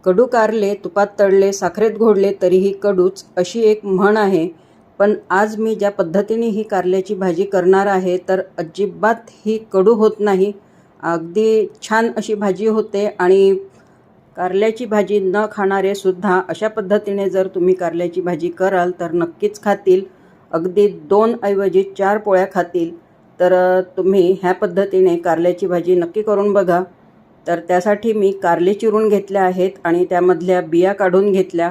कडू कारले तुपात तळले साखरेत घोळले तरीही कडूच, अशी एक म्हण आहे. पण आज मी ज्या पद्धतीने ही कारल्याची भाजी करणार आहे तर अजिबात ही कडू होत नाही. अगदी छान अशी भाजी होते आणि कारल्याची भाजी न खाणारे सुद्धा अशा पद्धतीने जर तुम्ही कारल्याची भाजी कराल तर नक्कीच खातील. अगदी 2 ऐवजी 4 पोळ्या खातील. तर तुम्ही ह्या पद्धतीने कारल्याची भाजी नक्की करून बघा. तर त्यासाठी मी कारले चिरून घेतले आहेत आणि त्यामधल्या बिया काढून घेतल्या.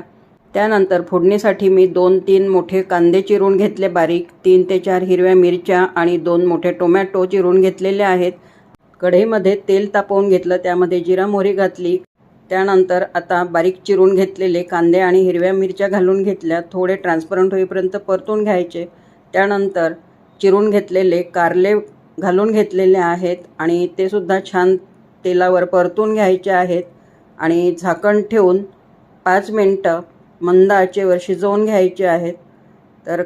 त्यानंतर फोडणीसाठी मी 2-3 मोठे कांदे चिरून घेतले बारीक, 3 ते 4 हिरव्या मिरच्या आणि 2 मोठे टोमॅटो चिरून घेतलेले आहेत. कढईमध्ये तेल तापवून घेतलं, त्यामध्ये जिरा मोहरी घातली. त्यानंतर आता बारीक चिरून घेतलेले कांदे आणि हिरव्या मिरच्या घालून घेतल्या. थोडे ट्रान्सपरंट होईपर्यंत परतून घ्यायचे. त्यानंतर चिरून घेतलेले कारले घालून घेतलेले आहेत आणि ते सुद्धा छान तेलावर परतून घ्यायचे आहेत आणि झाकण ठेवून 5 मिनटं मंद आचेवर शिजवून घ्यायचे आहेत. तर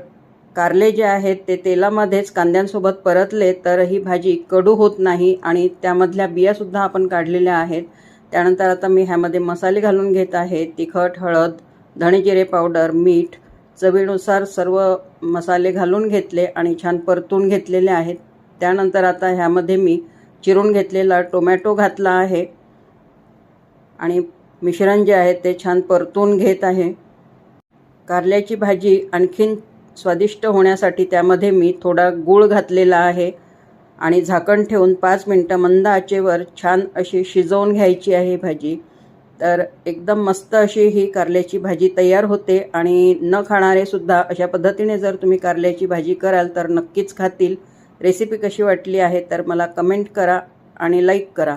कारले जे आहेत ते तेलामध्येच कांद्यांसोबत परतले तर ही भाजी कडू होत नाही आणि त्यामधल्या बियासुद्धा आपण काढलेल्या आहेत. त्यानंतर आता मी ह्यामध्ये मसाले घालून घेत आहे. तिखट, हळद, धणे जिरे पावडर, मीठ, चवीनुसार सर्व मसाले घालून घेतले आणि छान परतून घेतलेले आहेत. त्यानंतर आता ह्यामध्ये मी चिरून घेतलेला टोमॅटो घातला आहे आणि मिश्रण जे आहे ते छान परतून घेत आहे. कारल्याची भाजी आणखीन स्वादिष्ट होण्यासाठी त्यामध्ये मी थोडा गूळ घातलेला आहे आणि झाकण ठेवून 5 मिनटं मंद आचेवर छान अशी शिजवून घ्यायची आहे भाजी. तर एकदम मस्त अशी ही कारल्याची भाजी तयार होते आणि न खाणारे सुद्धा अशा पद्धतीने जर तुम्ही कारल्याची भाजी कराल तर नक्कीच खातील. रेसिपी कशी वाटली आहे तर मला कमेंट करा आणि लाईक करा.